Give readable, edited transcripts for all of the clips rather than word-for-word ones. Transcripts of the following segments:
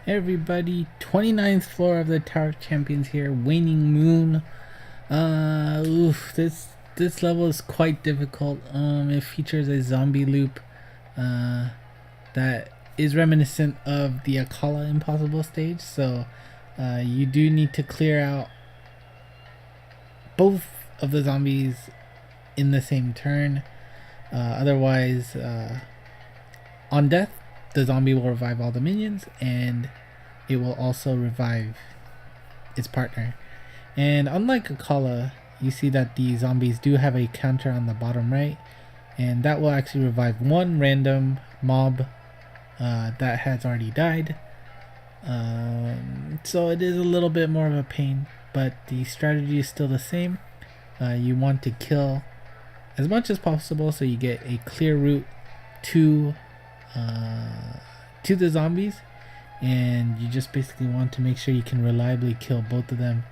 Hey everybody, 29th floor of the Tower of Champions here, Waning Moon. This level is quite difficult. It features a zombie loop that is reminiscent of the Acala Impossible stage, so you do need to clear out both of the zombies in the same turn. Otherwise, on death, the zombie will revive all the minions, and it will also revive its partner. And unlike Akala, you see that the zombies do have a counter on the bottom right, and that will actually revive one random mob that has already died. So it is a little bit more of a pain, but the strategy is still the same. You want to kill as much as possible so you get a clear route to the zombies, and you just basically want to make sure you can reliably kill both of them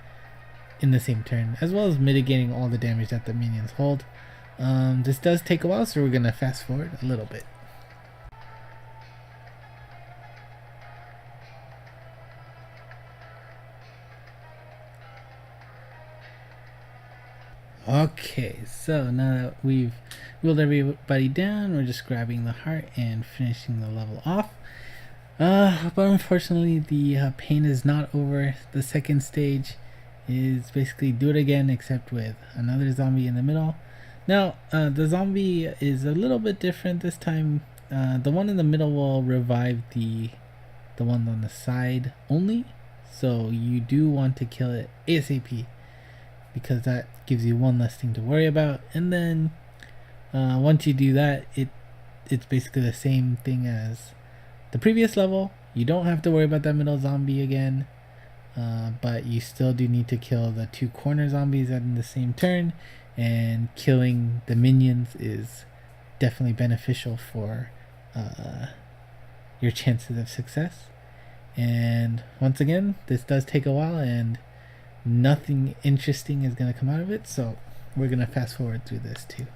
in the same turn, as well as mitigating all the damage that the minions hold. This does take a while, so we're gonna fast forward a little bit. Okay, so now that we've wheeled everybody down, we're just grabbing the heart and finishing the level off. But unfortunately, the pain is not over. The second stage is basically do it again, except with another zombie in the middle. Now, the zombie is a little bit different this time. The one in the middle will revive the one on the side only, so you do want to kill it ASAP, because that gives you one less thing to worry about. And then once you do that, it's basically the same thing as the previous level. You don't have to worry about that middle zombie again, but you still do need to kill the two corner zombies in the same turn, and killing the minions is definitely beneficial for your chances of success. And once again, this does take a while, and nothing interesting is going to come out of it, so we're going to fast forward through this too.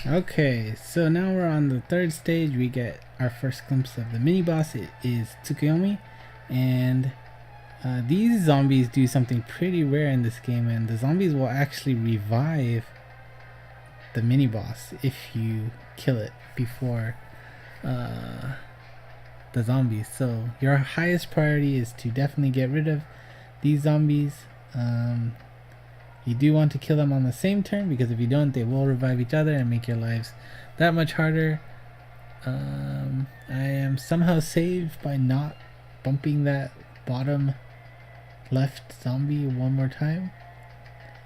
Okay, so now we're on the third stage. We get our first glimpse of the mini boss. It is Tsukuyomi, and these zombies do something pretty rare in this game, and the zombies will actually revive the mini boss if you kill it before the zombies. So your highest priority is to definitely get rid of these zombies. You do want to kill them on the same turn, because if you don't, they will revive each other and make your lives that much harder. I am somehow saved by not bumping that bottom left zombie one more time,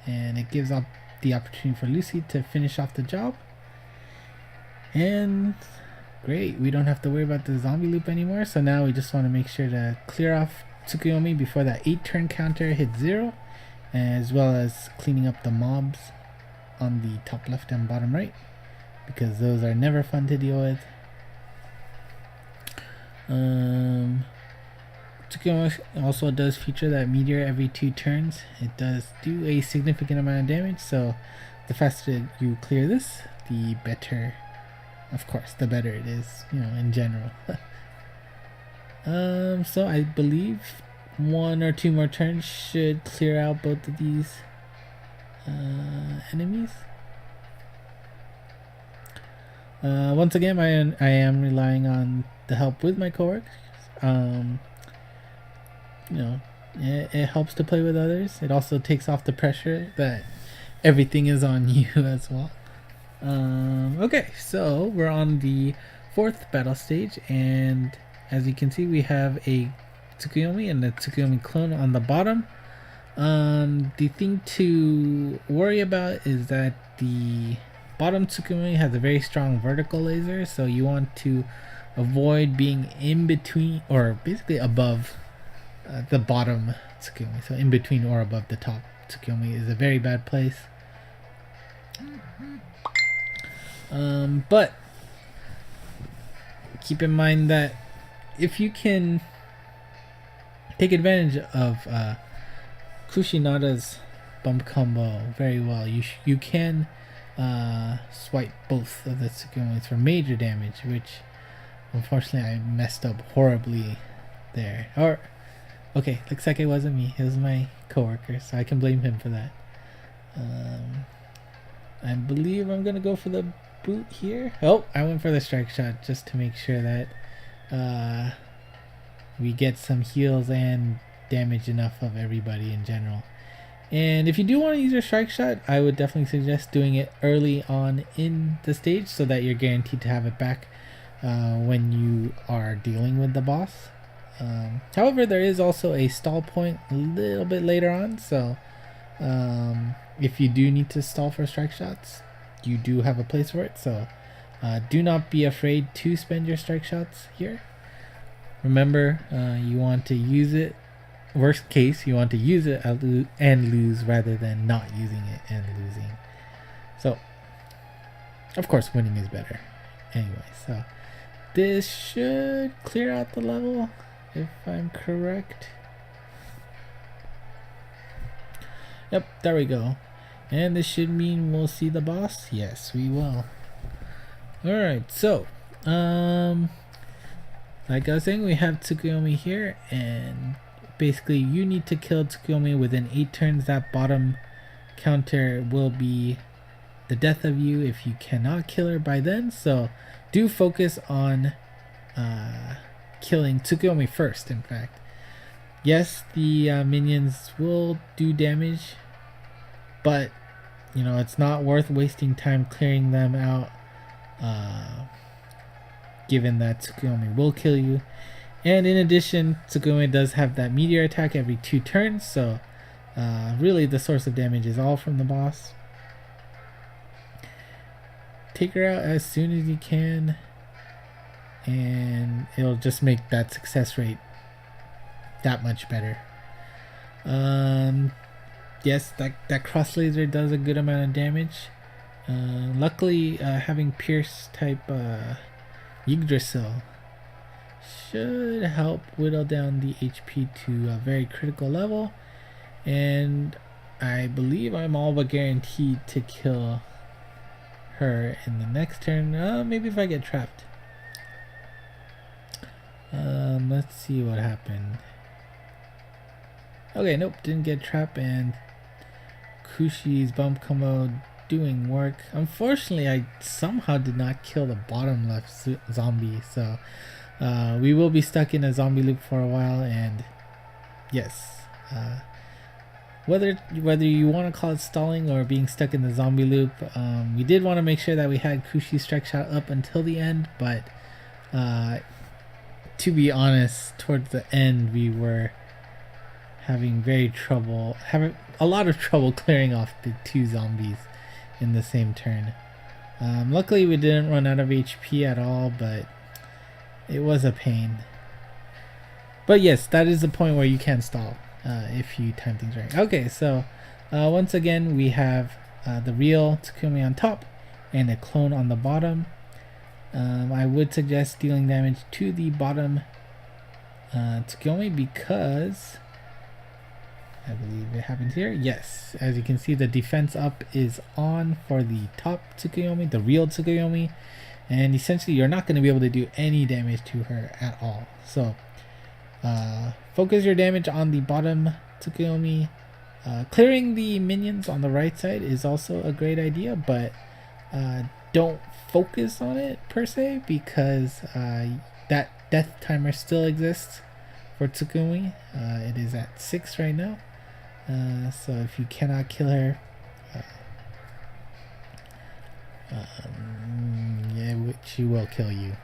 and it gives up the opportunity for Lucy to finish off the job. And great, we don't have to worry about the zombie loop anymore. So now we just want to make sure to clear off Tsukuyomi before that 8-turn counter hits 0, as well as cleaning up the mobs on the top left and bottom right, because those are never fun to deal with. Tsukuyomi also does feature that meteor every 2 turns. It does do a significant amount of damage, so the faster you clear this, the better. Of course, the better it is, in general. So I believe 1 or 2 more turns should clear out both of these enemies. Once again, I am relying on the help with my coworkers. It helps to play with others. It also takes off the pressure that everything is on you as well. Okay, so we're on the 4th battle stage, and as you can see, we have a Tsukuyomi and the Tsukuyomi clone on the bottom. The thing to worry about is that the bottom Tsukuyomi has a very strong vertical laser, so you want to avoid being in between, or basically above the bottom Tsukuyomi. So in between or above the top Tsukuyomi is a very bad place. But keep in mind that if you can take advantage of Kushinada's bump combo very well, you can swipe both of the Tsukuyomis for major damage, which unfortunately I messed up horribly there. Or okay, looks like it wasn't me, it was my coworker, so I can blame him for that. I believe I'm gonna go for the boot here. Oh, I went for the strike shot just to make sure that we get some heals and damage enough of everybody in general. And if you do want to use your strike shot, I would definitely suggest doing it early on in the stage so that you're guaranteed to have it back when you are dealing with the boss. However, there is also a stall point a little bit later on, so if you do need to stall for strike shots, you do have a place for it. So do not be afraid to spend your strike shots here. Remember, you want to use it. Worst case, you want to use it and lose rather than not using it and losing. So, of course, winning is better. Anyway, so this should clear out the level, if I'm correct. Yep, there we go. And this should mean we'll see the boss. Yes, we will. Alright, so like I was saying, we have Tsukuyomi here, and basically you need to kill Tsukuyomi within 8 turns. That bottom counter will be the death of you if you cannot kill her by then. So do focus on killing Tsukuyomi first. In fact, yes, the minions will do damage, but you know, it's not worth wasting time clearing them out, given that Tsukuyomi will kill you. And in addition, Tsukuyomi does have that meteor attack every 2 turns, so really the source of damage is all from the boss. Take her out as soon as you can, and it'll just make that success rate that much better. Yes, that cross laser does a good amount of damage. Luckily, having Pierce type Yggdrasil should help whittle down the HP to a very critical level, and I believe I'm all but guaranteed to kill her in the next turn. Maybe if I get trapped. Let's see what happened. Okay, nope, didn't get trapped, and Kushi's bump combo doing work. Unfortunately, I somehow did not kill the bottom left zombie, so we will be stuck in a zombie loop for a while. And yes, whether you want to call it stalling or being stuck in the zombie loop, we did want to make sure that we had Kushi's strike shot up until the end, but to be honest, towards the end we were having a lot of trouble clearing off the 2 zombies in the same turn. Luckily we didn't run out of HP at all, but it was a pain. But yes, that is the point where you can stall if you time things right. Okay, so once again we have the real Tsukuyomi on top and a clone on the bottom. I would suggest dealing damage to the bottom Tsukuyomi because I believe it happens here. Yes, as you can see, the defense up is on for the top Tsukuyomi, the real Tsukuyomi, and essentially you're not going to be able to do any damage to her at all. So focus your damage on the bottom Tsukuyomi. Clearing the minions on the right side is also a great idea, but don't focus on it per se, because that death timer still exists for Tsukuyomi. It is at 6 right now. So if you cannot kill her, yeah, she will kill you.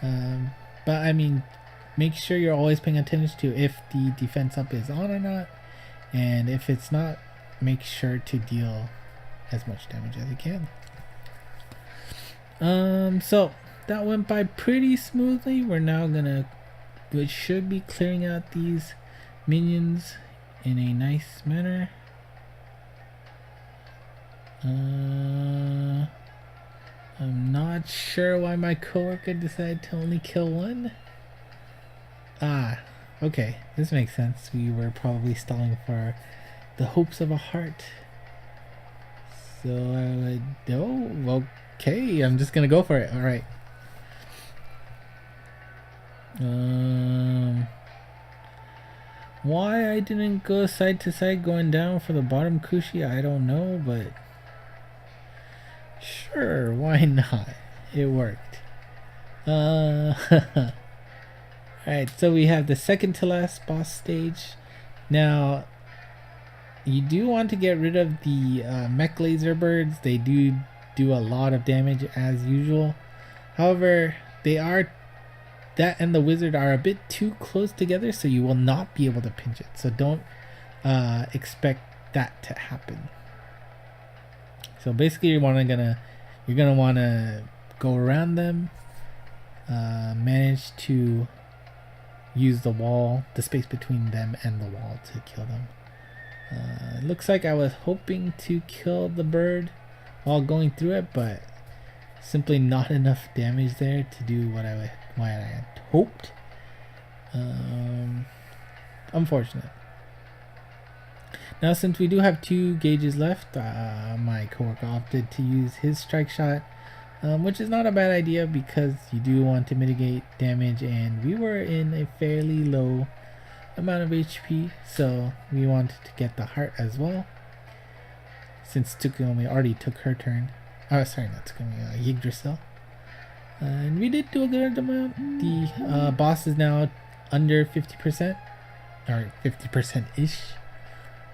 But I mean, make sure you're always paying attention to if the defense up is on or not, and if it's not, make sure to deal as much damage as you can. So that went by pretty smoothly. We should be clearing out these minions in a nice manner. I'm not sure why my coworker decided to only kill one. Ah, okay. This makes sense. We were probably stalling for the hopes of a heart. So I would... Oh, okay. I'm just gonna go for it. Alright. Why I didn't go side to side going down for the bottom Kushi, I don't know, but sure, why not? It worked. Alright, so we have the second to last boss stage. Now, you do want to get rid of the mech laser birds. They do a lot of damage as usual. However, that and the wizard are a bit too close together, so you will not be able to pinch it. So don't expect that to happen. So basically, you're gonna want to go around them, manage to use the space between them and the wall to kill them. It looks like I was hoping to kill the bird while going through it, but simply not enough damage there to do what I had hoped. Unfortunate. Now, since we do have 2 gauges left, my coworker opted to use his strike shot, which is not a bad idea because you do want to mitigate damage, and we were in a fairly low amount of HP, so we wanted to get the heart as well. Since Tsukuyomi already took her turn. Oh, sorry, not Tsukuyomi, Yggdrasil. And we did do a good amount. The boss is now under 50%, or 50%-ish.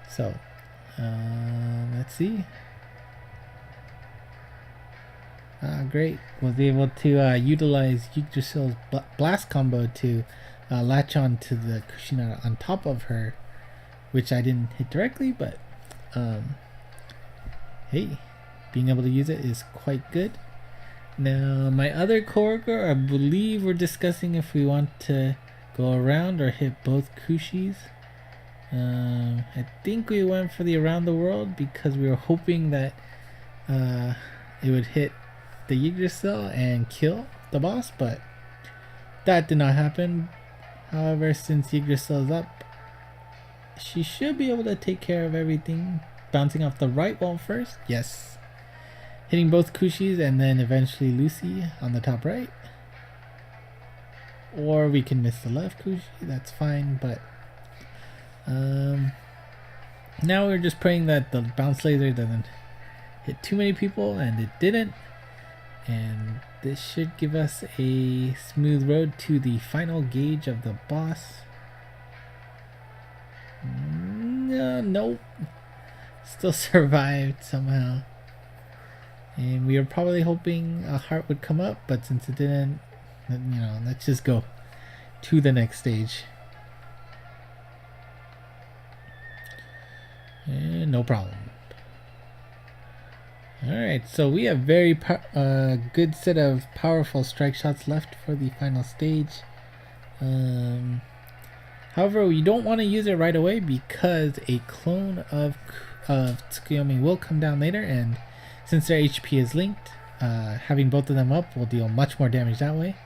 So, let's see. Great. Was able to utilize Yggdrasil's blast combo to latch on to the Kushinara on top of her, which I didn't hit directly, but hey, being able to use it is quite good. Now, my other coworker, I believe we're discussing if we want to go around or hit both Kushis. I think we went for the around the world because we were hoping that it would hit the Yggdrasil and kill the boss, but that did not happen. However, since Yggdrasil is up, she should be able to take care of everything. Bouncing off the right wall first, yes. Hitting both Kushis and then eventually Lucy on the top right. Or we can miss the left Kushi, that's fine, but now we're just praying that the bounce laser doesn't hit too many people, and it didn't. And this should give us a smooth road to the final gauge of the boss. Nope. Still survived somehow. And we were probably hoping a heart would come up, but since it didn't, let's just go to the next stage. And no problem. Alright, so we have very good set of powerful strike shots left for the final stage. However, we don't want to use it right away because a clone of Tsukuyomi will come down later, and since their HP is linked, having both of them up will deal much more damage that way.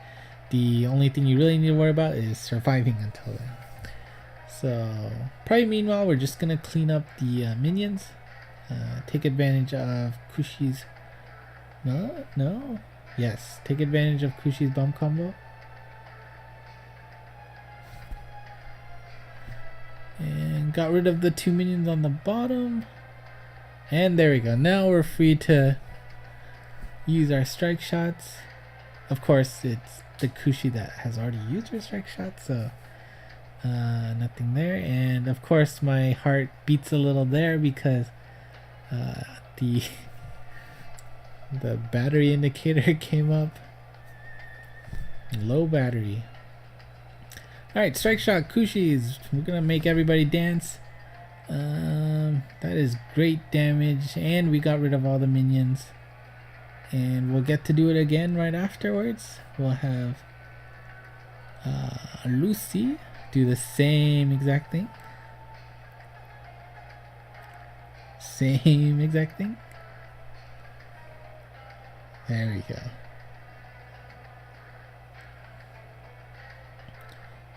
The only thing you really need to worry about is surviving until then. So, probably meanwhile, we're just going to clean up the minions. Take advantage of Kushi's... No? Yes, take advantage of Kushi's bomb combo. And got rid of the 2 minions on the bottom. And there we go. Now we're free to use our strike shots. Of course, it's the Kushi that has already used her strike shot, so nothing there. And of course, my heart beats a little there because the battery indicator came up. Low battery. Alright, strike shot Kushis. We're gonna make everybody dance. That is great damage, and we got rid of all the minions. And we'll get to do it again right afterwards. We'll have Lucy do the same exact thing. Same exact thing. There we go.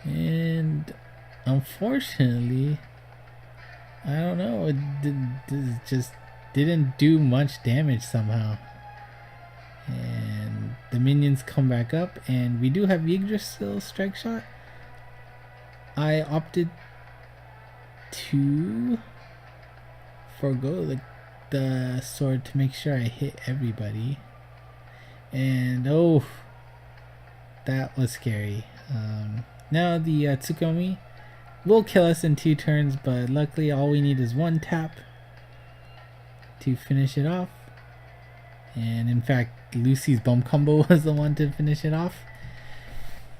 And unfortunately, I don't know, it just didn't do much damage somehow. And the minions come back up, and we do have Yggdrasil strike shot. I opted to forego the sword to make sure I hit everybody. And oh, that was scary. Now the Tsukuyomi will kill us in 2 turns, but luckily all we need is 1 tap to finish it off. And in fact, Lucy's bomb combo was the one to finish it off.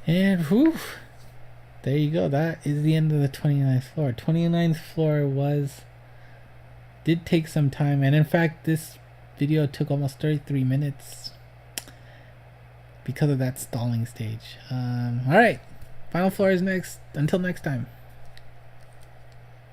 And whew, there you go. That is the end of the 29th floor. 29th floor did take some time, and in fact this video took almost 33 minutes because of that stalling stage. Alright, final floor is next. Until next time.